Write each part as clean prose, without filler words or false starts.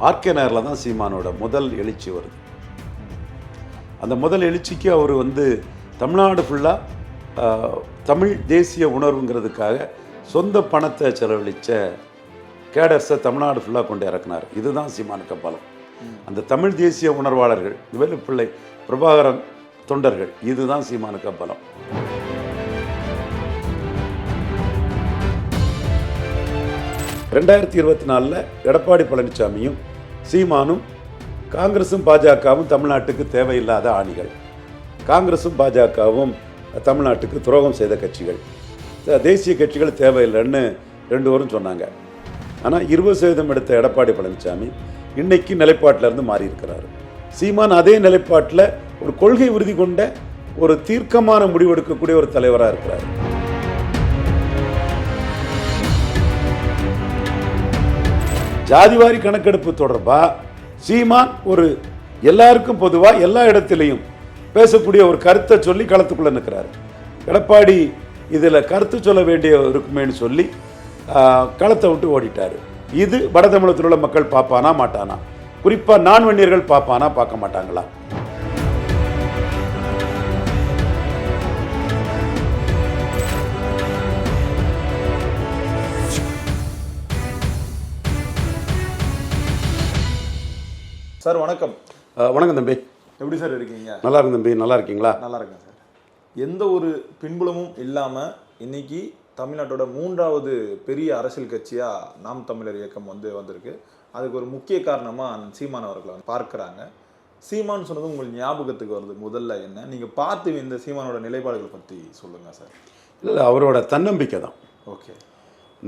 RK நகரில் தான் சீமானோட முதல் எழுச்சி வருது. அந்த முதல் எழுச்சிக்கு அவர் தமிழ்நாடு ஃபுல்லாக தமிழ் தேசிய உணர்வுங்கிறதுக்காக சொந்த பணத்தை செலவழித்த கேடர்ஸை தமிழ்நாடு ஃபுல்லாக கொண்டு இறக்குனார். இதுதான் சீமானுக்கு பலம். அந்த தமிழ் தேசிய உணர்வாளர்கள், வேலுப்பிள்ளை, பிரபாகரன் தொண்டர்கள், இதுதான் சீமானுக்கு பலம். ரெண்டாயிரத்தி 24 எடப்பாடி பழனிசாமியும் சீமானும் காங்கிரஸும் பாஜகவும் தமிழ்நாட்டுக்கு தேவையில்லாத ஆணிகள். காங்கிரஸும் பாஜகவும் தமிழ்நாட்டுக்கு துரோகம் செய்த கட்சிகள், தேசிய கட்சிகள் தேவையில்லைன்னு ரெண்டு பேரும் சொன்னாங்க. ஆனால் 20% எடுத்த எடப்பாடி பழனிசாமி இன்னைக்கு நிலைப்பாட்டிலேருந்து மாறி இருக்கிறார். சீமான் அதே நிலைப்பாட்டில் ஒரு கொள்கை உறுதி கொண்ட ஒரு தீர்க்கமான முடிவெடுக்கக்கூடிய ஒரு தலைவராக இருக்கிறார். ஜாதிவாரி கணக்கெடுப்பு தொடர்பாக சீமான் ஒரு எல்லாருக்கும் பொதுவாக எல்லா இடத்திலையும் பேசக்கூடிய ஒரு கருத்தை சொல்லி களத்துக்குள்ளே நிற்கிறார். எடப்பாடி இதில் கருத்து சொல்ல வேண்டிய இருக்குமேன்னு சொல்லி களத்தை விட்டு ஓடிட்டார். இது வட தமிழகத்தில் உள்ள மக்கள் பார்ப்பானா மாட்டானா, குறிப்பாக நான் வன்னியர்கள் பார்ப்பானா பார்க்க மாட்டாங்களா? சார் வணக்கம். வணக்கம் தம்பி. எப்படி சார் இருக்கீங்க? நல்லா இருக்கு தம்பி. நல்லா இருக்கீங்களா? நல்லா இருக்கேன் சார். எந்த ஒரு பின்புலமும் இல்லாமல் இன்னைக்கு தமிழ்நாட்டோட 3வது பெரிய அரசியல் கட்சியாக நாம் தமிழர் இயக்கம் வந்திருக்கு. அதுக்கு ஒரு முக்கிய காரணமாக சீமான் அவர்களை பார்க்குறாங்க. சீமான் சொன்னது உங்களுக்கு ஞாபகத்துக்கு வருது முதல்ல என்ன? நீங்கள் பார்த்து இந்த சீமானோட நிலைப்பாடுகளை பற்றி சொல்லுங்கள் சார். இல்லை, அவரோட தன்னம்பிக்கை தான். ஓகே,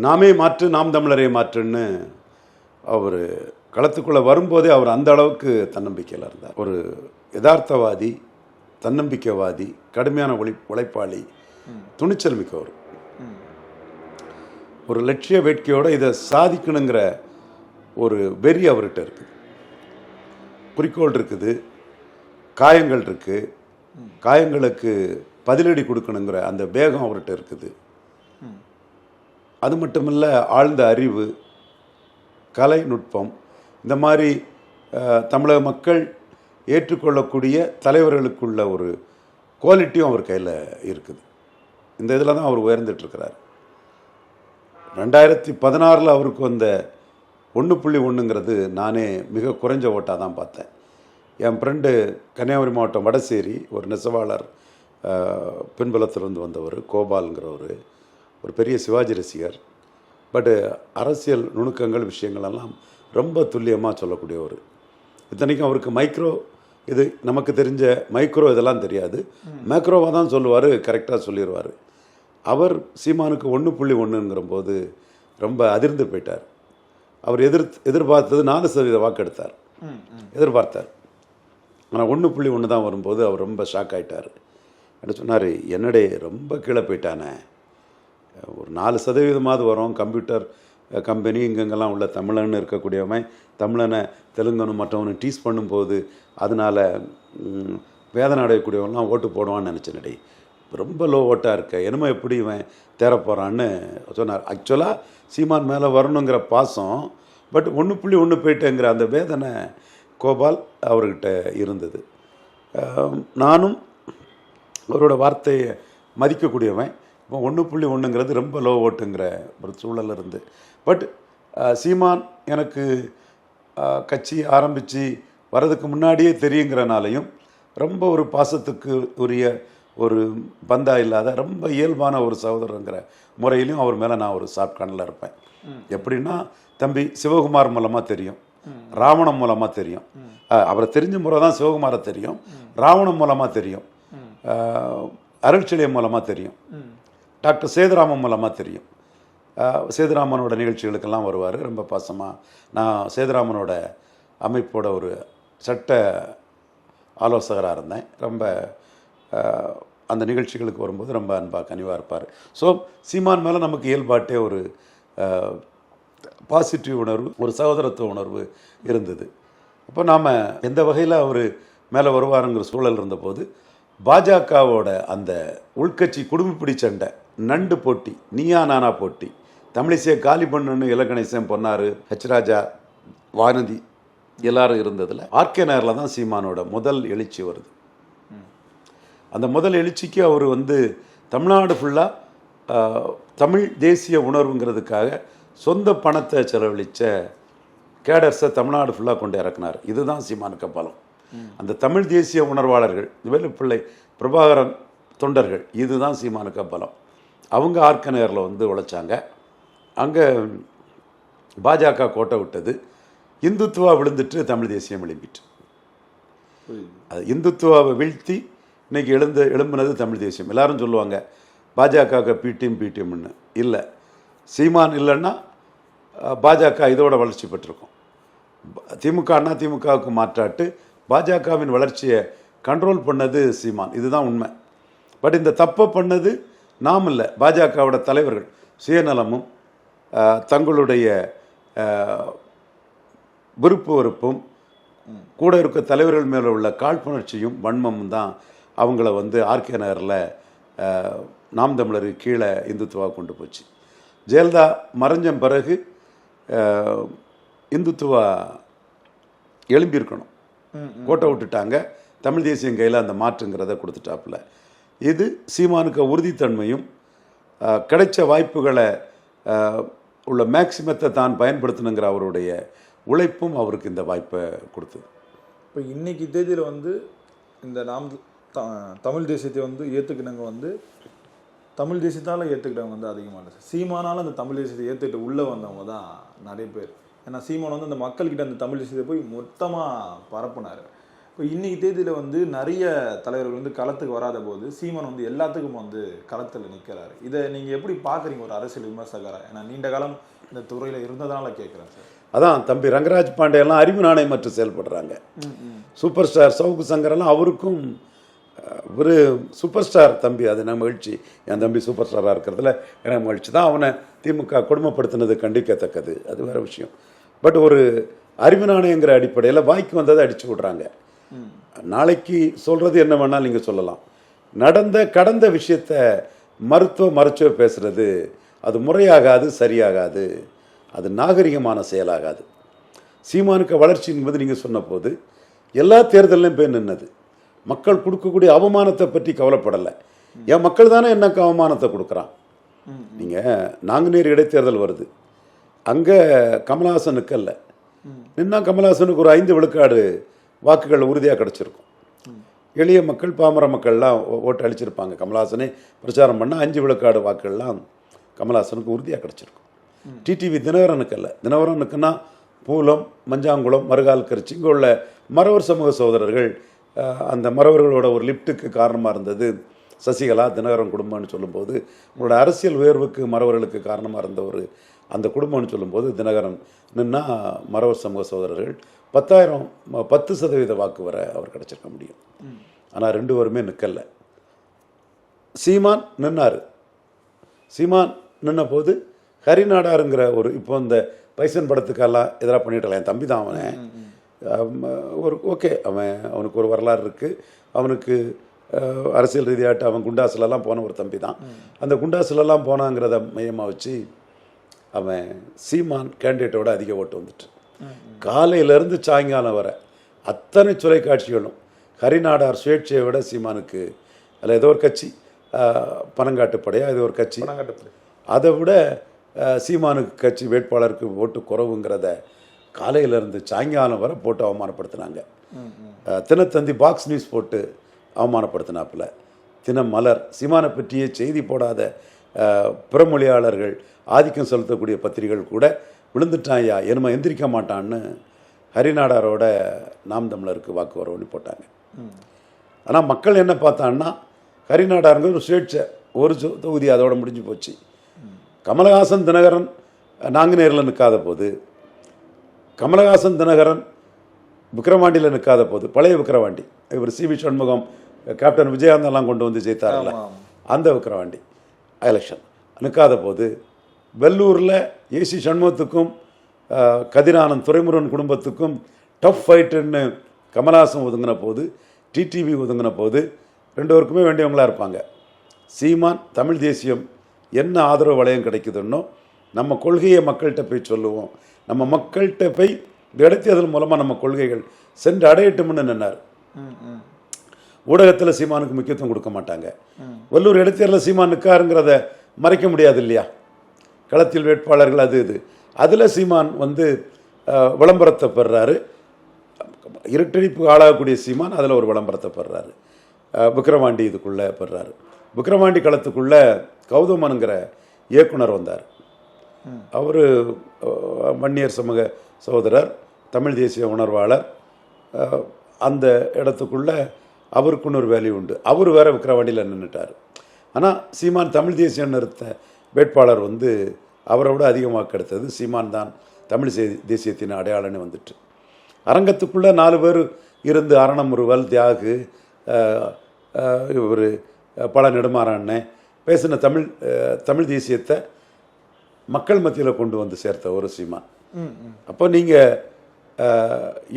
நாமே மாற்று, நாம் தமிழரை மாற்றுன்னு அவர் களத்துக்குள்ளே வரும்போதே அவர் அந்த அளவுக்கு தன்னம்பிக்கையில் இருந்தார். ஒரு யதார்த்தவாதி, தன்னம்பிக்கைவாதி, கடுமையான உழைப்பாளி, துணிச்சல் மிக்கவர். ஒரு லட்சிய வேட்கையோடு இதை சாதிக்கணுங்கிற ஒரு வெறி அவர்கிட்ட இருக்குது. குறிக்கோள் இருக்குது, காயங்கள் இருக்குது, காயங்களுக்கு பதிலடி கொடுக்கணுங்கிற அந்த வேகம் அவர்கிட்ட இருக்குது. அது மட்டுமில்ல, ஆழ்ந்த அறிவு, கலை நுட்பம், இந்த மாதிரி தமிழக மக்கள் ஏற்றுக்கொள்ளக்கூடிய தலைவர்களுக்குள்ள ஒரு குவாலிட்டியும் அவர் கையில் இருக்குது. இந்த இதில் தான் அவர் உயர்ந்துட்டுருக்கிறார். 2016 அவருக்கு வந்த 1.1ங்கிறது நானே மிக குறைஞ்ச ஓட்டாக தான் பார்த்தேன். என் ஃப்ரெண்டு கன்னியாகுமரி மாவட்டம் வடசேரி ஒரு நெசவாளர் பின்புலத்திலிருந்து வந்தவர், கோபால்ங்கிறவர், ஒரு பெரிய சிவாஜி ரசிகர். பட்டு அரசியல் நுணுக்கங்கள் விஷயங்களெல்லாம் ரொம்ப துல்லியமாக சொல்லக்கூடியவர். இத்தனைக்கும் அவருக்கு மைக்ரோ, இது நமக்கு தெரிஞ்ச மைக்ரோ இதெல்லாம் தெரியாது, மேக்ரோவாக தான் சொல்லுவார், கரெக்டாக சொல்லிடுவார். அவர் சீமானுக்கு 1.1ங்கிற போது ரொம்ப அதிர்ந்து போயிட்டார். அவர் எதிர்பார்த்தது 4% வாக்கெடுத்தார், எதிர்பார்த்தார். ஆனால் 1.1 தான் வரும்போது அவர் ரொம்ப ஷாக் ஆகிட்டார். என்ன சொன்னார், என்னடே ரொம்ப கீழே போயிட்டானே, ஒரு 4% வரும், கம்ப்யூட்டர் கம்பெனி இங்கெங்கெல்லாம் உள்ள தமிழன்னு இருக்கக்கூடியவன் தமிழனை தெலுங்கனும் மற்றவனும் டீஸ் பண்ணும்போது அதனால் வேதனை அடையக்கூடியவங்களாம் ஓட்டு போடுவான்னு நினச்சேனடி, ரொம்ப லோ ஓட்டாக இருக்க, என்னமோ எப்படி இவன் தேரப்போகிறான்னு சொன்னார். ஆக்சுவலாக சீமான் மேலே வரணுங்கிற பாசம், பட் 1.1 போயிட்டேங்கிற அந்த வேதனை கோபால் அவர்கிட்ட இருந்தது. நானும் அவரோட வார்த்தையை மதிக்கக்கூடியவன். இப்போ 1.1ங்கிறது ரொம்ப லோ ஓட்டுங்கிற ஒரு சூழல் இருந்து, பட் சீமான் எனக்கு கட்சி ஆரம்பித்து வர்றதுக்கு முன்னாடியே தெரியுங்கிறனாலையும் ரொம்ப ஒரு பாசத்துக்கு உரிய ஒரு பந்தா இல்லாத ரொம்ப இயல்பான ஒரு சகோதரங்கிற முறையிலையும் அவர் மேலே நான் ஒரு சாஃப்ட் கார்னரில் இருப்பேன். எப்படின்னா, தம்பி சிவகுமார் மூலமாக தெரியும், ராவணம் மூலமாக தெரியும். அவரை தெரிஞ்ச முறை தான் சிவகுமாரை தெரியும், ராவணம் மூலமாக தெரியும், அருள்செழியம் மூலமாக தெரியும், டாக்டர் சேதுராமன் மூலமாக தெரியும். சேதுராமனோட நிகழ்ச்சிகளுக்கெல்லாம் வருவார் ரொம்ப பாசமாக. நான் சேதுராமனோட அமைப்போட ஒரு சட்ட ஆலோசகராக இருந்தேன். ரொம்ப அந்த நிகழ்ச்சிகளுக்கு வரும்போது ரொம்ப அன்பாக கனிவாக இருப்பார். ஸோ சீமான் மேலே நமக்கு இயல்பாட்டே ஒரு பாசிட்டிவ் உணர்வு, ஒரு சகோதரத்துவ உணர்வு இருந்தது. அப்போ நாம் எந்த வகையில் அவர் மேலே வருவாருங்கிற சூழல் இருந்தபோது பாஜகவோட அந்த உள்கட்சி குடும்பப்பிடி சண்டை, நண்டு போட்டி, நீயா நானா போட்டி, தமிழிசையை காலி பண்ணுன்னு இலக்கணேசன் பொன்னார், ஹெச் ராஜா, வானதி எல்லாரும் இருந்ததில் ஆர்கே நகரில் தான் சீமானோட முதல் எழுச்சி வருது. அந்த முதல் எழுச்சிக்கு அவர் வந்து தமிழ்நாடு ஃபுல்லாக தமிழ் தேசிய உணர்வுங்கிறதுக்காக சொந்த பணத்தை செலவழித்த கேடர்ஸை தமிழ்நாடு ஃபுல்லாக கொண்டு இறக்குனார். இதுதான் சீமானுக்கு பலம். அந்த தமிழ் தேசிய உணர்வாளர்கள் வேலுப்பிள்ளை, பிரபாகரன் தொண்டர்கள், இதுதான் சீமானுக்கு பலம். அவங்க ஆர்கே நகரில் வந்து உழைச்சாங்க. அங்கே பாஜக கோட்டை விட்டது. இந்துத்துவா விழுந்துட்டு தமிழ் தேசியம் எழும்பிட்டு, அது இந்துத்துவாவை வீழ்த்தி இன்னைக்கு எழும்புனது தமிழ் தேசியம். எல்லாரும் சொல்லுவாங்க பாஜக பிடிஎம்னு. இல்லை, சீமான் இல்லைன்னா பாஜக இதோட வளர்ச்சி பெற்றிருக்கும். திமுக அண்ணா திமுகவுக்கு மாற்றாட்டு பாஜகவின் வளர்ச்சியை கண்ட்ரோல் பண்ணது சீமான். இதுதான் உண்மை. பட் இந்த தப்பை பண்ணது நாம் இல்லை, பாஜகவோட தலைவர்கள் சுயநலமும் தங்களுடைய விருப்பு வெறுப்பும் கூட இருக்க தலைவர்கள் மேலே உள்ள காழ்ப்புணர்ச்சியும் வன்மமும் தான் அவங்கள வந்து ஆர்கே நகரில் நாம் தமிழருக்கு கீழே இந்துத்துவா கொண்டு போச்சு. ஜெயலலிதா மறைஞ்ச பிறகு இந்துத்துவா எழும்பியிருக்கணும், கோட்டை விட்டுட்டாங்க. தமிழ் தேசியம் கையில் அந்த மாற்றுங்கிறத கொடுத்துட்டாப்புல. இது சீமானுக்கு உறுதித்தன்மையும் கிடைச்ச வாய்ப்புகளை உள்ள மேக்சிமத்தை தான் பயன்படுத்தணுங்கிற அவருடைய உழைப்பும் அவருக்கு இந்த வாய்ப்பை கொடுத்தது. இப்போ இன்னைக்கு தேதியில் வந்து இந்த தமிழ் தேசியத்தை வந்து ஏற்றுக்கினவங்க வந்து தமிழ் தேசியத்தால் ஏற்றுக்கிட்டவங்க வந்து அதிகமாக இல்லை. சீமானால் அந்த தமிழ் தேசியத்தை ஏற்றுக்கிட்டு உள்ளே வந்தவங்க தான் நிறைய பேர். ஏன்னா சீமான் வந்து அந்த மக்கள்கிட்ட அந்த தமிழ் தேசியத்தை போய் மொத்தமாக பரப்புனார். இப்போ இன்னைக்கு தேதியில் வந்து நிறைய தலைவர்கள் வந்து களத்துக்கு வராத போது சீமான் வந்து எல்லாத்துக்கும் வந்து களத்தில் நிற்கிறாரு. இதை நீங்கள் எப்படி பார்க்குறீங்க ஒரு அரசியல் விமர்சகராக? ஏன்னா நீண்ட காலம் இந்த துறையில் இருந்ததால கேட்குறேன் சார். அதான் தம்பி ரங்கராஜ் பாண்டியெல்லாம் அறிவு நாணயம் மற்றும் செயல்படுறாங்க. சூப்பர் ஸ்டார் சவுக்கு சங்கரெல்லாம் அவருக்கும் ஒரு சூப்பர் ஸ்டார் தம்பி. அது நம்ம மகிழ்ச்சி. என் தம்பி சூப்பர் ஸ்டாராக இருக்கிறதுல எனக்கு மகிழ்ச்சி தான். அவனை திமுக கொடுமைப்படுத்தினது கண்டிக்கத்தக்கது, அது வேறு விஷயம். பட் ஒரு அறிவு நாணயங்கிற அடிப்படையில் வாய்க்கு வந்ததை அடிச்சு விட்றாங்க. நாளைக்கு சொல்கிறது என்ன வேணாலும் நீங்கள் சொல்லலாம். கடந்த விஷயத்தை மறைச்சோ பேசுகிறது அது முறையாகாது, சரியாகாது, அது நாகரிகமான செயலாகாது. சீமானுக்கு வளர்ச்சி என்பது நீங்கள் சொன்ன போது எல்லா தேர்தலையும் போய் நின்னது. மக்கள் கொடுக்கக்கூடிய அவமானத்தை பற்றி கவலைப்படலை. என் மக்கள் தானே எனக்கு அவமானத்தை கொடுக்குறான். நீங்கள் நாங்குநேர் இடைத்தேர்தல் வருது, அங்கே கமலஹாசனுக்கு அல்ல நின்னா கமலஹாசனுக்கு ஒரு 5 விழுக்காடு வாக்குகள் உறுதியாக கிடச்சிருக்கும். எளிய மக்கள் பாமர மக்கள்லாம் ஓட்டு அளிச்சிருப்பாங்க. கமலஹாசனே பிரச்சாரம் பண்ணால் 5 விழுக்காடு வாக்குகள்லாம் கமலஹாசனுக்கு உறுதியாக கிடச்சிருக்கும். டிடிவி தினகரனுக்கு அல்ல. தினகரனுக்குன்னா பூலம், மஞ்சாங்குளம், மறுகால்கரிச்சி இங்கே உள்ள மறவர் சமூக சகோதரர்கள், அந்த மறவர்களோட ஒரு லிப்டுக்கு காரணமாக இருந்தது சசிகலா, தினகரன் குடும்பம்னு சொல்லும்போது, உங்களோட அரசியல் உயர்வுக்கு மறவர்களுக்கு காரணமாக இருந்த ஒரு அந்த குடும்பம்னு சொல்லும்போது தினகரன் நின்னா மறவர் சமூக சகோதரர்கள் 10% வாக்கு வர அவர் கிடச்சிருக்க முடியும். ஆனால் 2 பேருமே நிற்கல. சீமான் நின்னார். சீமான் நின்ன போது ஹரிநாடாருங்கிற ஒரு இப்போ இந்த பைசன் படத்துக்கெல்லாம் எதிராக பண்ணிட்டலாம். என் தம்பி தான் ஒரு ஓகே, அவனுக்கு ஒரு வரலாறு இருக்குது. அவனுக்கு அரசியல் ரீதியாட்டு அவன் குண்டாசிலெல்லாம் போன ஒரு தம்பி தான். அந்த குண்டாசிலெல்லாம் போனாங்கிறத மையமாக வச்சு அவன் சீமான் கேண்டிடேட்டோட அதிக ஓட்டு வந்துட்டு காலையிலேருந்து சாயங்காலம் வர அத்தனை தொலைக்காட்சிகளும் ஹரிநாடார் சுயேட்சையை விட சீமானுக்கு அதில் ஏதோ ஒரு கட்சி பனங்காட்டுப்படையா ஏதோ ஒரு கட்சி, அதை விட சீமானுக்கு கட்சி வேட்பாளருக்கு ஓட்டு குறவுங்கிறத காலையிலேருந்து சாயங்காலம் வரை போட்டு அவமானப்படுத்தினாங்க. தினத்தந்தி பாக்ஸ் நியூஸ் போட்டு அவமானப்படுத்தினாப்புல. தினமலர், சீமானை பற்றிய செய்தி போடாத பிறமொழியாளர்கள், ஆதிக்கம் செலுத்தக்கூடிய பத்திரிகைகள் கூட விழுந்துட்டாயா என்னமா எந்திரிக்க மாட்டான்னு ஹரிநாடாரோட நாம் தமிழருக்கு வாக்கு வரவணி போட்டாங்க. ஆனால் மக்கள் என்ன பார்த்தான்னா ஹரிநாடாருங்க ஒரு சுயேட்சை ஒரு தொகுதி அதோட முடிஞ்சு போச்சு. கமலஹாசன் தினகரன் நாங்குநேரில் நிற்காத போது, கமலஹாசன் தினகரன் விக்கிரவாண்டியில் நிற்காத போது, பழைய விக்கிரவாண்டி இவர் சிவி சண்முகம் கேப்டன் விஜயகாந்தெல்லாம் கொண்டு வந்து ஜெயித்தார்ல அந்த விக்கிரவாண்டி எலெக்ஷன் நிற்காத போது, வெள்ளூரில் ஏசி சண்முகத்துக்கும் கதிரானந்த் துரைமுருகன் குடும்பத்துக்கும் டஃப் ஃபைட்டுன்னு கமலஹாசன் ஒதுங்கின போது, டிடிவி ஒதுங்கின போது 2 பேருக்குமே வேண்டியவங்களாக இருப்பாங்க. சீமான் தமிழ் தேசியம் என்ன ஆதரவு வளையம் கிடைக்குதுன்னோ நம்ம கொள்கையை மக்கள்கிட்ட போய் சொல்லுவோம், நம்ம மக்கள்கிட்ட போய் இந்த இடைத்தேர்தல் மூலமாக நம்ம கொள்கைகள் சென்று அடையட்டும்னு நின்னார். ஊடகத்தில் சீமானுக்கு முக்கியத்துவம் கொடுக்க மாட்டாங்க. வல்லூர் இடைத்தேர்தலில் சீமான் நிற்காருங்கிறத மறைக்க முடியாது இல்லையா? களத்தில் வேட்பாளர்கள் அது இது அதில் சீமான் வந்து விளம்பரத்தை பெறுறாரு. இருட்டடிப்பு ஆளாகக்கூடிய சீமான் அதில் ஒரு விளம்பரத்தை பெறுறாரு. விக்கிரவாண்டி இதுக்குள்ளே பெறுறாரு. விக்கிரவாண்டி களத்துக்குள்ளே கௌதமனுங்கிற இயக்குனர் வந்தார். அவர் வன்னியர் சமூக சகோதரர், தமிழ் தேசிய உணர்வாளர். அந்த இடத்துக்குள்ளே அவருக்குன்னு ஒரு வேல்யூ உண்டு. அவர் வேற விக்கிரவாண்டியில் நின்றுட்டார். ஆனால் சீமான் தமிழ் தேசியம் நிறுத்த வேட்பாளர் வந்து அவரை விட அதிகமாக கிடைத்தது. சீமான் தான் தமிழ் தேசியத்தின் அடையாளன்னு வந்துட்டு அரங்கத்துக்குள்ளே 4 பேர் இருந்து அரணமுறுவல், தியாகு, இவர் பல நெடுமாறண்ணே பேசின தமிழ் தேசியத்தை மக்கள் மத்தியில் கொண்டு வந்து சேர்த்த ஒரு சீமான். அப்போ நீங்கள்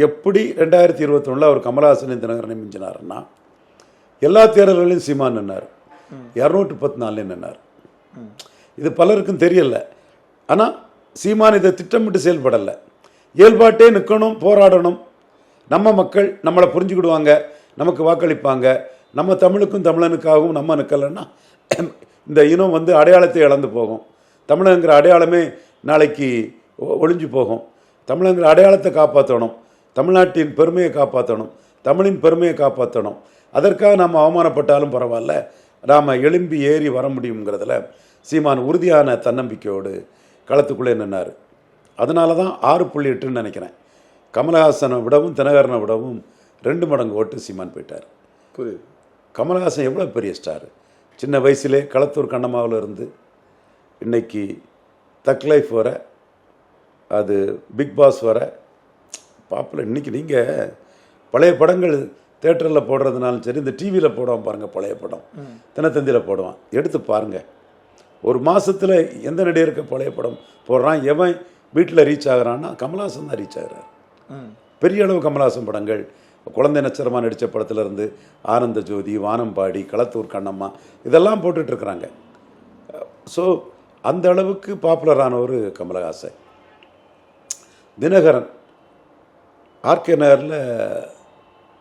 எப்படி 2021 அவர் கமலஹாசன் தினகரனை மிஞ்சினார்னா எல்லா தேர்தல்களையும் சீமான் நின்னார். 214 நின்னார். இது பலருக்கும் தெரியல. ஆனால் சீமான் இதை திட்டமிட்டு செயல்படலை. இயல்பாட்டே நிற்கணும், போராடணும். நம்ம மக்கள் நம்மளை புரிஞ்சுக்கிடுவாங்க, நமக்கு வாக்களிப்பாங்க. நம்ம தமிழுக்கும் தமிழனுக்காகவும் நம்ம நிற்கலைன்னா இந்த இனம் வந்து அடையாளத்தை இழந்து போகும். தமிழங்கிற அடையாளமே நாளைக்கு ஒளிஞ்சு போகும். தமிழங்கிற அடையாளத்தை காப்பாற்றணும், தமிழ்நாட்டின் பெருமையை காப்பாற்றணும், தமிழின் பெருமையை காப்பாற்றணும். அதற்காக நாம் அவமானப்பட்டாலும் பரவாயில்ல, நாம் எழும்பி ஏறி வர முடியுங்கிறதுல சீமான் உறுதியான தன்னம்பிக்கையோடு களத்துக்குள்ளே நின்னார். அதனால தான் 6.8ன்னு நினைக்கிறேன். கமலஹாசனை விடவும் தினகரனை விடவும் 2 மடங்கு ஓட்டு சீமான் போயிட்டார். புரியுது. கமலஹாசன் எவ்வளோ பெரிய ஸ்டார். சின்ன வயசுலே களத்தூர் கண்ணம்மாவில் இருந்து இன்னைக்கு தக் லைஃப் வர, அது பிக் பாஸ் வர பாப்புலர். இன்றைக்கி நீங்கள் பழைய படங்கள் தேட்டரில் போடுறதுனாலும் சரி, இந்த டிவியில் போடுவான் பாருங்கள், பழைய படம் தினத்தந்தியில் போடுவான், எடுத்து பாருங்கள். ஒரு மாதத்தில் எந்த நடிகருக்கு பழைய படம் போடுறான், எவன் வீட்டில் ரீச் ஆகிறான்னா கமலஹாசன் தான் ரீச் ஆகிறார். பெரிய அளவு கமலஹாசன் படங்கள், குழந்தை நட்சத்திரமாக நடித்த படத்துலேருந்து ஆனந்த ஜோதி, வானம்பாடி, களத்தூர் கண்ணம்மா இதெல்லாம் போட்டுட்ருக்குறாங்க. ஸோ அந்த அளவுக்கு பாப்புலரான ஒரு கமலஹாசன். தினகரன் ஆர்கே நகரில்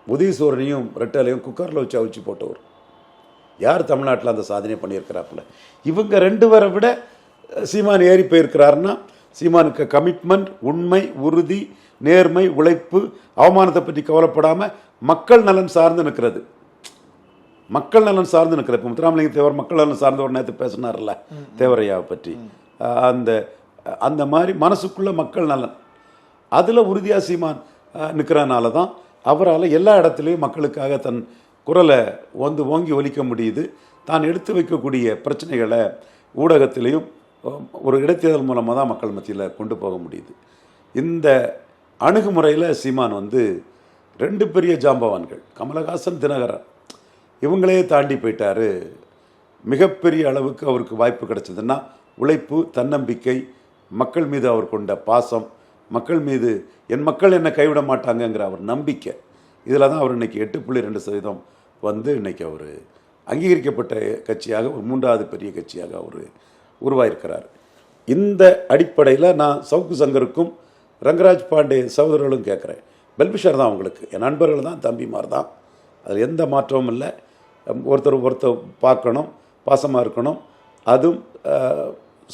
உதயசூரனையும் ரெட்டலையும் குக்கரில் வச்சு அவிச்சு போட்டவர். யார் தமிழ்நாட்டில் அந்த சாதனை பண்ணியிருக்கிறாப்புல? இவங்க 2 பேரை விட சீமான் ஏறி போயிருக்கிறாருன்னா சீமானுக்கு கமிட்மெண்ட், உண்மை, உறுதி, நேர்மை, உழைப்பு, அவமானத்தை பற்றி கவலைப்படாமல் மக்கள் நலன் சார்ந்து நிற்கிறது. மக்கள் நலன் சார்ந்து நிற்கிறது. இப்போ முத்துராமலிங்க தேவர் மக்கள் நலன் சார்ந்த ஒரு நேரத்தை பேசினார்ல தேவரையாவை பற்றி, அந்த மாதிரி மனசுக்குள்ள மக்கள் நலன் அதில் உறுதியாக சீமான் நிற்கிறனால தான் அவரால் எல்லா இடத்துலையும் மக்களுக்காக தன் குரலை ஓங்கி ஒலிக்க முடியுது. தான் எடுத்து வைக்கக்கூடிய பிரச்சனைகளை ஊடகத்திலையும் ஒரு இடைத்தேர்தல் மூலமாக தான் மக்கள் மத்தியில் கொண்டு போக முடியுது. இந்த அணுகுமுறையில் சீமான் வந்து 2 பெரிய ஜாம்பவான்கள், கமலஹாசன், தினகரன், இவங்களே தாண்டி போயிட்டார். மிகப்பெரிய அளவுக்கு அவருக்கு வாய்ப்பு கிடைச்சதுன்னா உழைப்பு, தன்னம்பிக்கை, மக்கள் மீது அவர் கொண்ட பாசம், மக்கள் மீது என் மக்கள் என்னை கைவிட மாட்டாங்கங்கிற அவர் நம்பிக்கை, இதில் தான் அவர் இன்றைக்கி 8.2% வந்து இன்றைக்கி அவர் அங்கீகரிக்கப்பட்ட கட்சியாக, ஒரு 3வது பெரிய கட்சியாக அவர் உருவாயிருக்கிறார். இந்த அடிப்படையில் நான் சவுக்கு சங்கருக்கும் ரங்கராஜ் பாண்டே சகோதரர்களும் கேட்குறேன். வெல்பிஷர் தான் அவங்களுக்கு, என் நண்பர்கள் தான், தம்பிமார் தான், அதில் எந்த மாற்றமும் இல்லை. ஒருத்தர் பார்க்கணும், பாசமாக இருக்கணும். அதுவும்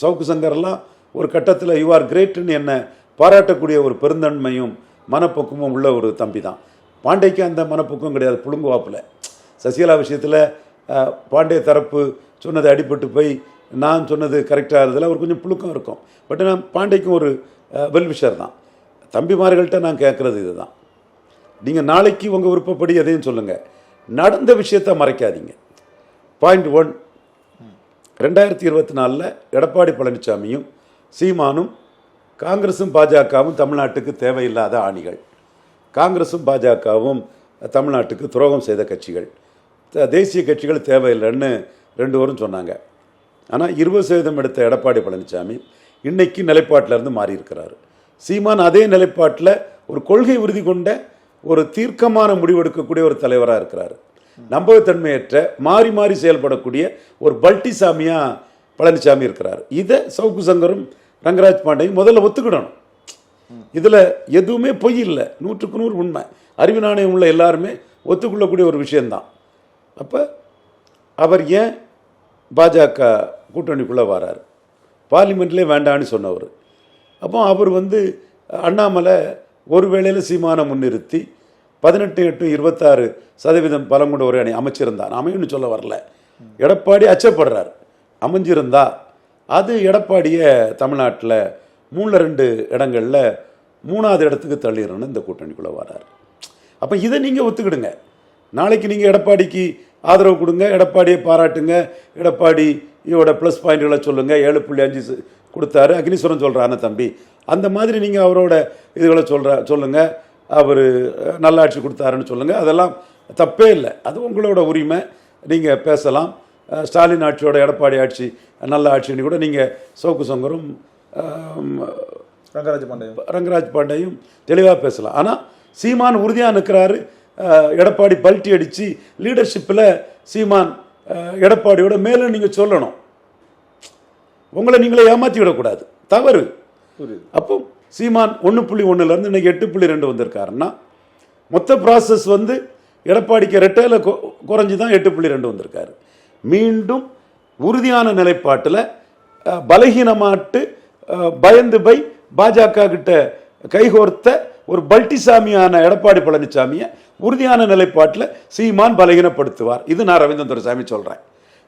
சவுக்கு சங்கரெல்லாம் ஒரு கட்டத்தில் யூ ஆர் கிரேட்டுன்னு என்னை பாராட்டக்கூடிய ஒரு பெருந்தன்மையும் மனப்போக்கமும் உள்ள ஒரு தம்பி தான். பாண்டேக்கு அந்த மனப்போக்கம் கிடையாது, புழுங்குவாப்பில். சசிகலா விஷயத்தில் பாண்டே தரப்பு சொன்னது அடிபட்டு போய் நான் சொன்னது கரெக்டாக இருந்ததில் அவர் கொஞ்சம் புழுக்கம் இருக்கும். பட் நான் பாண்டேக்கும் ஒரு வெல்விஷர் தான். தம்பிமார்கள்ட்ட நான் கேட்குறது இது தான், நீங்கள் நாளைக்கு உங்கள் விருப்பப்படி எதையும் சொல்லுங்கள், நடந்த விஷயத்தை மறைக்காதீங்க. பாயிண்ட் 1, 2024 எடப்பாடி பழனிசாமியும் சீமானும் காங்கிரஸும் பாஜகவும் தமிழ்நாட்டுக்கு தேவையில்லாத ஆணிகள். காங்கிரஸும் பாஜகவும் தமிழ்நாட்டுக்கு துரோகம் செய்த கட்சிகள், தேசிய கட்சிகள் தேவையில்லைன்னு 2 பேரும் சொன்னாங்க. ஆனால் 20% எடுத்த எடப்பாடி பழனிசாமி இன்னைக்கு நிலைப்பாட்டிலேருந்து மாறி இருக்கிறார். சீமான் அதே நிலைப்பாட்டில் ஒரு கொள்கை உறுதி கொண்ட ஒரு தீர்க்கமான முடிவெடுக்கக்கூடிய ஒரு தலைவராக இருக்கிறார். நம்பகத்தன்மையற்ற மாறி மாறி செயல்படக்கூடிய ஒரு பல்ட்டிசாமியாக பழனிசாமி இருக்கிறார். இதை சவுக்கு சங்கரும் ரங்கராஜ் பாண்டையும் முதல்ல ஒத்துக்கிடணும். இதில் எதுவுமே பொய் இல்லை, 100க்கு 100 உண்மை. அறிவு நாணயம் உள்ள எல்லாருமே ஒத்துக்கொள்ளக்கூடிய ஒரு விஷயந்தான். அப்போ அவர் ஏன் பாஜக கூட்டணிக்குள்ளே வரார்? பார்லிமெண்ட்லேயே வேண்டான்னு சொன்னவர். அப்போ அவர் அண்ணாமலை ஒரு வேளையில் சீமானை முன்னிறுத்தி 18-8-26% பலம் கொண்ட ஒரு அணி அமைச்சிருந்தான். அமையும்னு சொல்ல வரல, எடப்பாடி அச்சப்படுறார். அமைஞ்சிருந்தா அது எடப்பாடியை தமிழ்நாட்டில் 3-2 இடங்களில் 3வது இடத்துக்கு தள்ளிடணும்னு இந்த கூட்டணிக்குள்ளே வரார். அப்போ இதை நீங்கள் ஒத்துக்கிடுங்க. நாளைக்கு நீங்கள் எடப்பாடிக்கு ஆதரவு கொடுங்க, எடப்பாடியை பாராட்டுங்க, எடப்பாடியோட ப்ளஸ் பாயிண்ட்களை சொல்லுங்கள். 7.5 கொடுத்தாரு, அக்னீஸ்வரன் சொல்கிறான தம்பி, அந்த மாதிரி நீங்கள் அவரோட இதுகளை சொல்லுங்கள். அவர் நல்லாட்சி கொடுத்தாருன்னு சொல்லுங்கள். அதெல்லாம் தப்பே இல்லை, அது உங்களோட உரிமை, நீங்கள் பேசலாம். ஸ்டாலின் ஆட்சியோட எடப்பாடி ஆட்சி நல்ல ஆட்சின்னு கூட நீங்கள் சவுக்கு சங்கரும் ரங்கராஜ் பாண்டையும் தெளிவாக பேசலாம். ஆனால் சீமான் உறுதியாக நிற்கிறாரு. எடப்பாடி பல்ட்டி அடித்து லீடர்ஷிப்பில் சீமான் எடப்பாடியோட மேலே நீங்கள் சொல்லணும். உங்களை நீங்களே ஏமாற்றி விடக்கூடாது, தவறு. அப்போ சீமான் 1.1 இன்னைக்கு 8.2 வந்திருக்காருன்னா மொத்த ப்ராசஸ் எடப்பாடிக்கு ரெட்டையில் குறைஞ்சி தான் 8.2 வந்திருக்காரு. மீண்டும் உறுதியான நிலைப்பாட்டில் பலகீனமாட்டு பயந்து பை பாஜக கிட்ட கைகோர்த்த ஒரு பல்ட்டிசாமியான எடப்பாடி பழனிசாமியை உறுதியான நிலைப்பாட்டில் சீமான் பலகீனப்படுத்துவார். இது நான் ரவீந்திரன் துரைசாமி சொல்கிறேன்.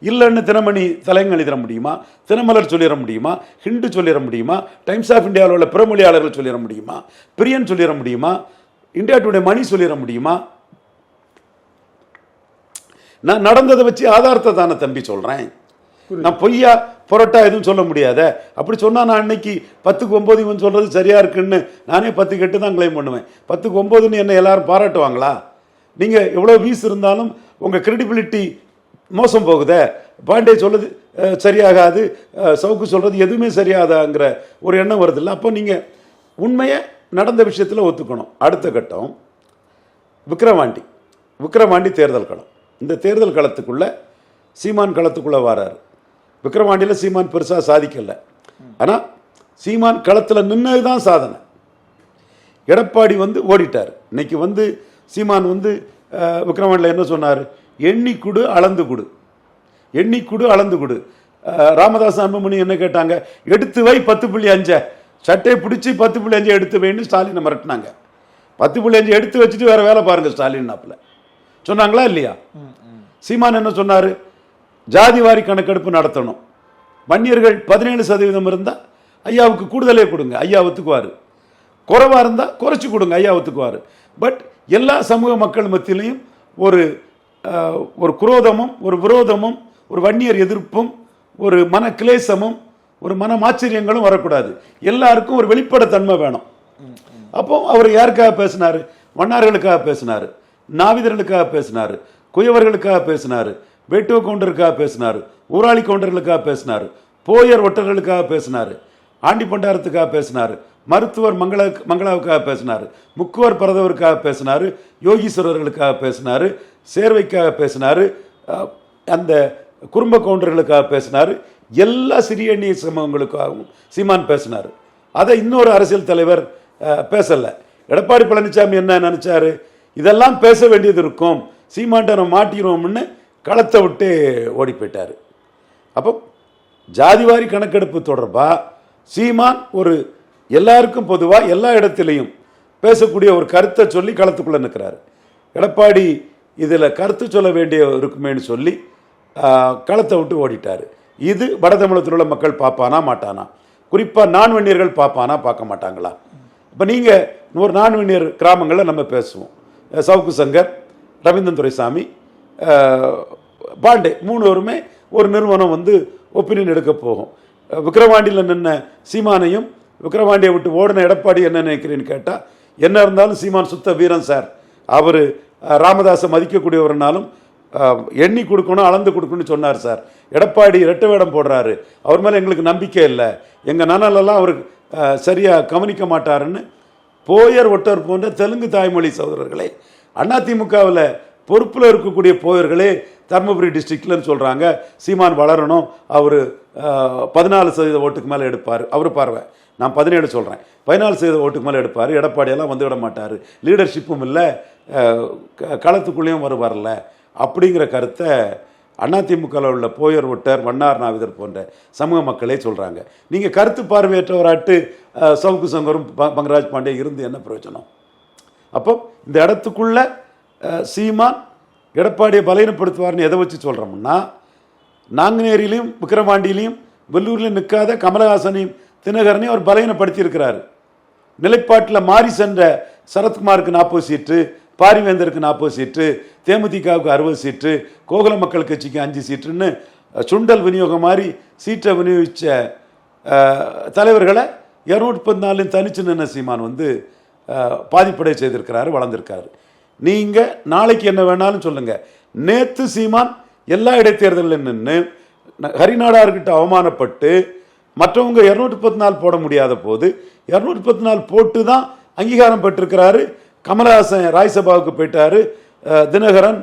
இல்லைன்னு தினமணி தலைங்க எழுதிட முடியுமா? தினமலர் சொல்லிட முடியுமா? ஹிண்டு சொல்லிட முடியுமா? டைம்ஸ் ஆஃப் இந்தியாவில் உள்ள பிறமொழியாளர்கள் சொல்லிட முடியுமா? பிரியன் சொல்லிட முடியுமா? இந்தியா டுடே மணி சொல்லிட முடியுமா? நான் நடந்ததை வச்சு ஆதாரத்தை தானே தம்பி சொல்கிறேன். நான் பொய்யா புரட்டா எதுவும் சொல்ல முடியாத. அப்படி சொன்னால் நான் அன்னைக்கு 10க்கு 9 இவன் சொல்கிறது சரியாக இருக்குன்னு நானே 10க்கு 8 தான் கிளைம் பண்ணுவேன். 10க்கு 9ன்னு என்ன எல்லாரும் பாராட்டுவாங்களா? நீங்கள் எவ்வளோ வீஸ் இருந்தாலும் உங்கள் கிரெடிபிலிட்டி மோசம் போகுதே. பாண்டே சொல்லுது சரியாகாது, சவுக்கு சொல்கிறது எதுவுமே சரியாகாதுங்கிற ஒரு எண்ணம் வருதில்ல. அப்போ நீங்கள் உண்மையை நடந்த விஷயத்தில் ஒத்துக்கணும். அடுத்த கட்டம் விக்கிரவாண்டி தேர்தல் களம். இந்த தேர்தல் களத்துக்குள்ளே சீமான் களத்துக்குள்ளே வராரு. விக்கிரவாண்டியில் சீமான் பெருசாக சாதிக்கலை, ஆனால் சீமான் களத்தில் நின்னது தான் சாதனை. எடப்பாடி ஓடிட்டார். இன்னைக்கு சீமான் விக்கிரவாண்டியில் என்ன சொன்னார்? எண்ணிக்குடு அளந்து கொடு. ராமதாஸ் அன்புமணி என்ன கேட்டாங்க? எடுத்து வை 10.5 சட்டை பிடிச்சி 10.5 எடுத்து வைன்னு ஸ்டாலினை மிரட்டினாங்க. 10.5 எடுத்து வச்சுட்டு வேற வேலை பாருங்க ஸ்டாலின் நாப்பில் சொன்னாங்களா இல்லையா? சீமான் என்ன சொன்னார்? ஜாதிவாரி கணக்கெடுப்பு நடத்தணும். வன்னியர்கள் 17% இருந்தால் ஐயாவுக்கு கூடுதலே கொடுங்க, ஐயா ஒத்துக்குவார். குறைவாக இருந்தால் குறைச்சி கொடுங்க, ஐயா ஒத்துக்குவார். பட் எல்லா சமூக மக்கள் மத்தியிலையும் ஒரு குரோதமும் ஒரு விரோதமும் ஒரு வன்னியர் எதிர்ப்பும் ஒரு மன கிளேசமும் ஒரு மன ஆச்சரியங்களும் வரக்கூடாது. எல்லாருக்கும் ஒரு வெளிப்படைத்தன்மை வேணும். அப்போ அவர் யாருக்காக பேசினார்? வண்ணார்களுக்காக பேசினார், நாவிதர்களுக்காக பேசினார், குயவர்களுக்காக பேசினார், வேட்டுவ கவுண்டருக்காக பேசினார், ஊராளி கவுண்டர்களுக்காக பேசினார், போயர் ஒட்டர்களுக்காக பேசினார், ஆண்டி பண்டாரத்துக்காக பேசினார், மருத்துவர் மங்களாவுக்காக பேசினார், முக்குவர் பரதவருக்காக பேசினார், யோகீஸ்வரர்களுக்காக பேசினார், சேர்வைக்காக பேசினார், அந்த குடும்ப கவுண்டர்களுக்காக பேசினார். எல்லா சிறிய எண்ணிய சமூகங்களுக்காகவும் சீமான் பேசினார். அதை இன்னொரு அரசியல் தலைவர் பேசலை. எடப்பாடி பழனிசாமி என்ன நினைச்சாரு? இதெல்லாம் பேச வேண்டியது இருக்கும், சீமான்ட்ட நம்ம மாட்டிடுவோம்னு களத்தை விட்டு ஓடி போயிட்டார். அப்போ ஜாதிவாரி கணக்கெடுப்பு தொடர்பாக சீமான் ஒரு எல்லாருக்கும் பொதுவாக எல்லா இடத்திலையும் பேசக்கூடிய ஒரு கருத்தை சொல்லி களத்துக்குள்ளே நிற்கிறார். எடப்பாடி இதில் கருத்து சொல்ல வேண்டிய இருக்குமேன்னு சொல்லி களத்தை விட்டு ஓடிட்டார். இது வட தமிழகத்தில் உள்ள மக்கள் பார்ப்பானா மாட்டானா? குறிப்பாக நான்வன்னியர்கள் பார்ப்பானா பார்க்க மாட்டாங்களா? இப்போ நீங்கள் ஒரு நான்வன்னியர் கிராமங்களில் நம்ம பேசுவோம். சவுக்கு சங்கர், ரவீந்திரன் துரைசாமி, பாண்டே 3 பேருமே ஒரு நிறுவனம் ஒப்பீனியன் எடுக்க போகும். விக்கிரவாண்டியில் நின்ன சீமானையும் விக்கிரவாண்டியை விட்டு ஓடின எடப்பாடி என்ன நினைக்கிறேன்னு கேட்டால், என்ன இருந்தாலும் சீமான் சுத்த வீரன் சார், அவர் ராமதாஸை மதிக்கக்கூடியவர்னாலும் எண்ணி கொடுக்கணும் அளந்து கொடுக்கணும்னு சொன்னார் சார். எடப்பாடி இரட்டை வேடம் போடுறாரு, அவர் மேலே எங்களுக்கு நம்பிக்கை இல்லை, எங்கள் நனலெல்லாம் அவர் சரியாக கவனிக்க மாட்டாருன்னு போயர் ஒட்டர் போன்ற தெலுங்கு தாய்மொழி சகோதரர்களே, அதிமுகவில் பொறுப்பில் இருக்கக்கூடிய போயர்களே தருமபுரி டிஸ்ட்ரிக்ட்லன்னு சொல்கிறாங்க. சீமான் வளரணும், அவர் 14% ஓட்டுக்கு மேலே எடுப்பார், அவர் பார்வை நான் 17 சொல்கிறேன். 14% ஓட்டுக்கு மேலே எடுப்பார். எடப்பாடியெல்லாம் வந்து விட மாட்டார், லீடர்ஷிப்பும் இல்லை, களத்துக்குள்ளேயும் வரல அப்படிங்கிற கருத்தை அதிமுகவில் உள்ள போயர் ஒட்டர், வண்ணார் நாவிதர் போன்ற சமூக மக்களே சொல்கிறாங்க. நீங்கள் கருத்து பார்வையற்றவராட்டு சவுக்கு சங்கரும் பங்கராஜ் பாண்டே இருந்து என்ன பிரயோஜனம்? அப்போ இந்த இடத்துக்குள்ள சீமான் எடப்பாடியை பலவீனப்படுத்துவார்னு எதை வச்சு சொல்கிறோம்னா, நாங்குநேரியிலையும் விக்கிரவாண்டியிலையும் வெள்ளூர்லையும் நிற்காத கமலஹாசனையும் தினகரனையும் அவர் பலவீனப்படுத்தியிருக்கிறாரு. நிலைப்பாட்டில் மாறி சென்ற சரத்குமாருக்கு 40 சீட்டு, பாரிவேந்தருக்கு 40 சீட்டு, தேமுதிகவுக்கு 60 சீட்டு, கோகுல மக்கள் கட்சிக்கு 5 சீட்டுன்னு சுண்டல் விநியோகம் மாதிரி சீட்டை விநியோகித்த தலைவர்களை 214 தனிச்சு நின்ன சீமான் வந்து பாதிப்படை செய்திருக்கிறாரு, வளர்ந்திருக்காரு. நீங்கள் நாளைக்கு என்ன வேணாலும் சொல்லுங்கள், நேற்று சீமான் எல்லா இடைத்தேர்தலில் நின்று ஹரிநாடார்கிட்ட அவமானப்பட்டு மற்றவங்க 214 போட முடியாத போது 214 போட்டு தான் அங்கீகாரம் பெற்றிருக்கிறாரு. கமலஹாசன் ராஜ்யசபாவுக்கு போயிட்டாரு, தினகரன்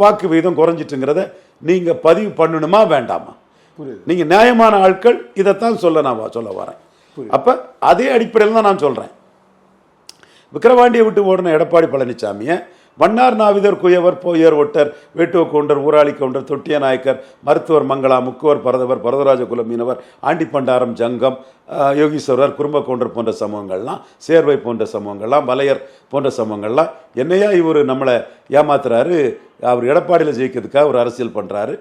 வாக்கு விகிதம் குறைஞ்சிட்டுங்கிறத நீங்கள் பதிவு பண்ணணுமா வேண்டாமா? நீங்கள் நியாயமான ஆட்கள் இதைத்தான் சொல்ல வரேன். அப்போ அதே அடிப்படையில் தான் நான் சொல்கிறேன். விக்கிரவாண்டியை விட்டு ஓடின எடப்பாடி பழனிசாமியை வண்ணார் நாவிதர், குயவர், போயர் ஒட்டர், வேட்டுவ கவுண்டர், ஊராளி கவுண்டர், தொட்டிய நாயக்கர், மருத்துவர் மங்களா, முக்குவர் பரதவர், பரதராஜ குல மீனவர், ஆண்டிப்பண்டாரம், ஜங்கம், யோகீஸ்வரர், குறும்ப கவுண்டர் போன்ற சமூகங்கள்லாம், சேர்வை போன்ற சமூகங்கள்லாம், வலையர் போன்ற சமூகங்கள்லாம் என்னையா இவர் நம்மளை ஏமாத்துறாரு, அவர் எடப்பாடியில் ஜெயிக்கிறதுக்காக ஒரு அரசியல் பண்ணுறாரு,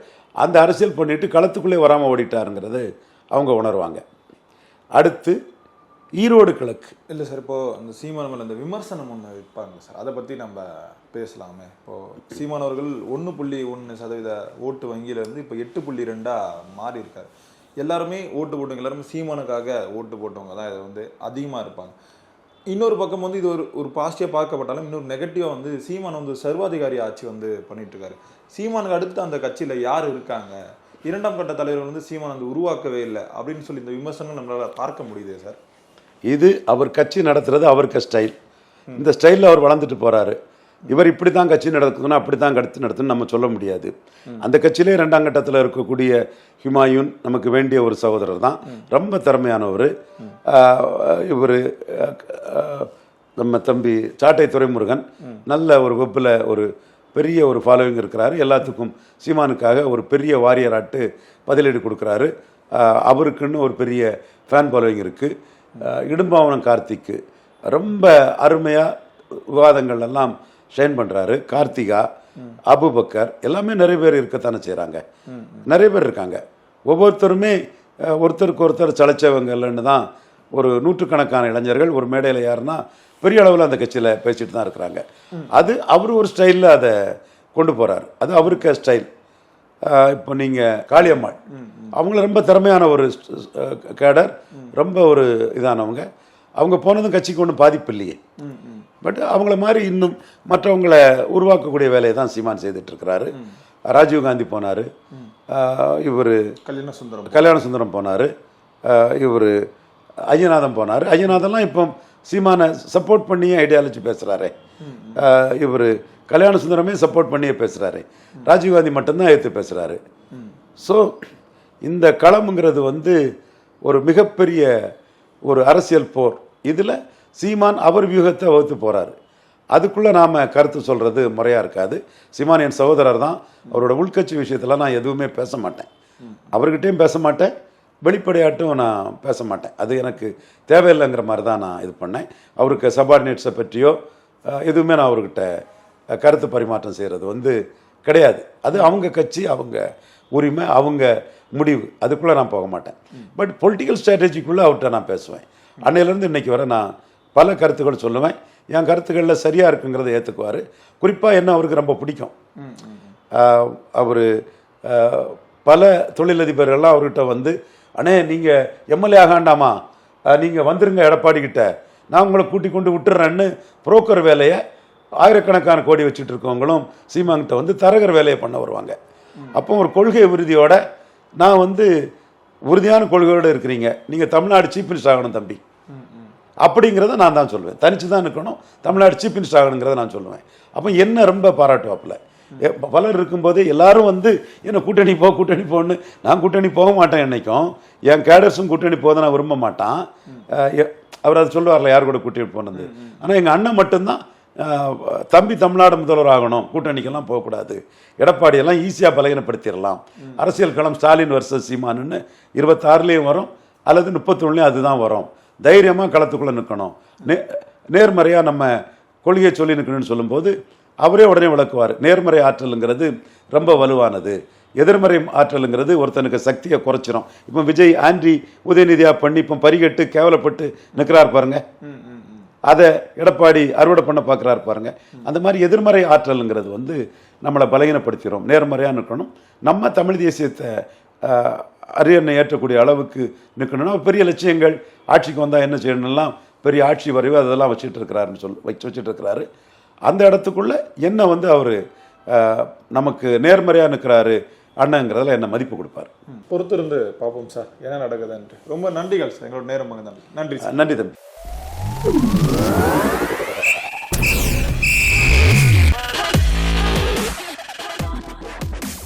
அந்த அரசியல் பண்ணிட்டு களத்துக்குள்ளே வராமல் ஓடிட்டாருங்கிறது அவங்க உணர்வாங்க. அடுத்து ஈரோடு கிழக்கு. இல்லை சார், இப்போது அந்த சீமான் மேலே இந்த விமர்சனம் ஒன்று வைப்பாங்க சார், அதை பற்றி நம்ம பேசலாமே. இப்போது சீமானவர்கள் 1.1% ஓட்டு வங்கியிலேருந்து இப்போ 8.2 மாறி இருக்காரு. எல்லாருமே ஓட்டு போட்டவங்க எல்லாருமே சீமானுக்காக ஓட்டு போட்டவங்க தான் இதை வந்து அதிகமாக இருப்பாங்க. இன்னொரு பக்கம் வந்து இது ஒரு பாசிட்டிவாக பார்க்கப்பட்டாலும் இன்னொரு நெகட்டிவாக வந்து சீமான் வந்து சர்வாதிகாரி ஆட்சி வந்து பண்ணிகிட்ருக்காரு. சீமானுக்கு அடுத்து அந்த கட்சியில் யார் இருக்காங்க, 2ஆம் கட்ட தலைவர் வந்து சீமான் வந்து உருவாக்கவே இல்லை அப்படின்னு சொல்லி இந்த விமர்சனம் நம்மளால் பார்க்க முடியுதே சார். இது அவர் கட்சி நடத்துறது அவருக்கு ஸ்டைல். இந்த ஸ்டைலில் அவர் வளர்ந்துட்டு போகிறாரு. இவர் இப்படி தான் கட்சி நடத்துக்கணும், அப்படி தான் கட்சி நடத்தணும்னு நம்ம சொல்ல முடியாது. அந்த கட்சியிலே 2ஆம் கட்டத்தில் இருக்கக்கூடிய ஹுமாயூன் நமக்கு வேண்டிய ஒரு சகோதரர் தான், ரொம்ப திறமையானவர். இவர் நம்ம தம்பி சாட்டை துரைமுருகன் நல்ல ஒரு வெப்பில் ஒரு பெரிய ஒரு ஃபாலோவிங் இருக்கிறாரு. எல்லாத்துக்கும் சீமானுக்காக ஒரு பெரிய வாரியராட்டு பதிலீடு கொடுக்குறாரு. அவருக்குன்னு ஒரு பெரிய ஃபேன் ஃபாலோவிங் இருக்குது. இடும்பாவனம் கார்த்திக்கு ரொம்ப அருமையாக விவாதங்கள் எல்லாம் ஷைன் பண்ணுறாரு. கார்த்திகா, அபுபக்கர் எல்லாமே நிறைய பேர் இருக்கத்தானே செய்கிறாங்க, நிறைய பேர் இருக்காங்க. ஒவ்வொருத்தருமே ஒருத்தருக்கு ஒருத்தர் சளைச்சவங்கன்னு தான் ஒரு நூற்றுக்கணக்கான இளைஞர்கள் ஒரு மேடையில் யாருன்னா பெரிய அளவில் அந்த கட்சியில் பேசிட்டு தான் இருக்கிறாங்க. அது அவர் ஒரு ஸ்டைலில் அதை கொண்டு போகிறார், அது அவருக்கு ஸ்டைல். இப்போ நீங்கள் காளியம்மாள் அவங்கள ரொம்ப திறமையான ஒரு கேடர், ரொம்ப ஒரு இதானவங்க. அவங்க போனதும் கட்சிக்கு ஒன்றும் பாதிப்பு இல்லையே. பட் அவங்கள மாதிரி இன்னும் மற்றவங்களை உருவாக்கக்கூடிய வேலையை தான் சீமான் செய்துட்ருக்கிறாரு. ராஜீவ்காந்தி போனார், இவர் கல்யாண சுந்தரம் போனார், இவர் ஐயநாதன் போனார். ஐயநாதன்லாம் இப்போ சீமானை சப்போர்ட் பண்ணியே ஐடியாலஜி பேசுகிறாரு. இவர் கல்யாண சுந்தரமே சப்போர்ட் பண்ணியே பேசுகிறாரு. ராஜீவ்காந்தி மட்டும்தான் ஏற்று பேசுகிறாரு. ஸோ இந்த களம்ங்கிறது வந்து ஒரு மிகப்பெரிய ஒரு அரசியல் போர். இதில் சீமான் அவர் வியூகத்தை வகுத்து போகிறாரு. அதுக்குள்ளே நாம் கருத்து சொல்கிறது முறையாக இருக்காது. சீமான் என் சகோதரர் தான், அவரோட உள்கட்சி விஷயத்தில் நான் எதுவுமே பேச மாட்டேன், அவர்கிட்டையும் பேச மாட்டேன், வெளிப்படையாட்டும் நான் பேச மாட்டேன். அது எனக்கு தேவையில்லைங்கிற மாதிரி தான் நான் இது பண்ணேன். அவருக்கு சபார்டினேட்ஸை பற்றியோ எதுவுமே நான் அவர்கிட்ட கருத்து பரிமாற்றம் செய்கிறது வந்து கிடையாது. அது அவங்க கட்சி, அவங்க உரிமை, அவங்க முடிவு, அதுக்குள்ளே நான் போக மாட்டேன். பட் பொலிட்டிக்கல் ஸ்ட்ராட்டஜிக்குள்ளே அவர்கிட்ட நான் பேசுவேன். அன்னையிலேருந்து இன்றைக்கி வரை நான் பல கருத்துக்கள் சொல்லுவேன். என் கருத்துக்களில் சரியாக இருக்குங்கிறத ஏற்றுக்குவார். குறிப்பாக என்ன அவருக்கு ரொம்ப பிடிக்கும், அவர் பல தொழிலதிபர்கள்லாம் அவர்கிட்ட வந்து, அண்ணே நீங்கள் எம்எல்ஏ ஆகாண்டாமா, நீங்கள் வந்துருங்க எடப்பாடிக்கிட்ட, நான் உங்களை கூட்டி கொண்டு விட்டுறேன்னு புரோக்கர் வேலையை ஆயிரக்கணக்கான கோடி வச்சுட்டு இருக்கவங்களும் சீமான்கிட்ட வந்து தரகர் வேலையை பண்ண வருவாங்க. அப்போ ஒரு கொள்கை உறுதியோட, நான் வந்து உறுதியான கொள்கையோடு இருக்கிறீங்க, நீங்கள் தமிழ்நாடு சீஃப் மினிஸ்டர் ஆகணும் தம்பி அப்படிங்கிறத நான் தான் சொல்லுவேன். தனிச்சு தான் இருக்கணும், தமிழ்நாடு சீஃப் மினிஸ்டர் ஆகணுங்கிறத நான் சொல்லுவேன். அப்போ என்ன ரொம்ப பாராட்டுவாப்பில். பலர் இருக்கும்போதே எல்லாரும் வந்து என்ன கூட்டணி போன்னு, நான் கூட்டணி போக மாட்டேன். என்னைக்கும் என் கேடர்ஸும் கூட்டணி போத நான் விரும்ப மாட்டான். அவர் அதை சொல்லுவார்ல யார் கூட கூட்டணி போனது. ஆனால் எங்கள் அண்ணன் மட்டும்தான் தம்பி தமிழ்நாடு முதல்வர் ஆகணும், கூட்டணிக்கெல்லாம் போகக்கூடாது, எடப்பாடியெல்லாம் ஈஸியாக பலகீனப்படுத்திடலாம், அரசியல் களம் ஸ்டாலின் வர்சஸ் சீமானுன்னு 26லேயும் வரும் அல்லது 31லேயும் அதுதான் வரும், தைரியமாக களத்துக்குள்ளே நிற்கணும், நேர்மறையாக நம்ம கொள்கையை சொல்லி நிற்கணும்னு சொல்லும்போது அவரே உடனே விளக்குவார். நேர்மறை ஆற்றலுங்கிறது ரொம்ப வலுவானது, எதிர்மறை ஆற்றலுங்கிறது ஒருத்தனுக்கு சக்தியை குறைச்சிரும். இப்போ விஜய் ஆண்டி உதயநிதியாக பண்ணி இப்போ பரிகட்டு கேவலப்பட்டு நிற்கிறார் பாருங்க, அதை எடப்பாடி அறுவடை பண்ண பார்க்குறாரு பாருங்க. அந்த மாதிரி எதிர்மறை ஆற்றலுங்கிறது வந்து நம்மளை பலகீனப்படுத்திடும். நேர்மறையாக நிற்கணும். நம்ம தமிழ் தேசியத்தை அரியணை ஏற்றக்கூடிய அளவுக்கு நிற்கணும்னா பெரிய லட்சியங்கள், ஆட்சிக்கு வந்தால் என்ன செய்யணும்லாம் பெரிய ஆட்சி வரைவு அதெல்லாம் வச்சுட்டு இருக்கிறாருன்னு வச்சுட்டு இருக்கிறாரு. அந்த இடத்துக்குள்ள என்ன வந்து அவர் நமக்கு நேர்மறையாக நிற்கிறாரு அண்ணங்கிறதுல என்ன மதிப்பு கொடுப்பார். பொறுத்திருந்து பார்ப்போம் சார் என்ன நடக்குதுன்ட்டு. ரொம்ப நன்றிகள் சார், எங்களோட நேரம் நன்றி. நன்றி தம்பி.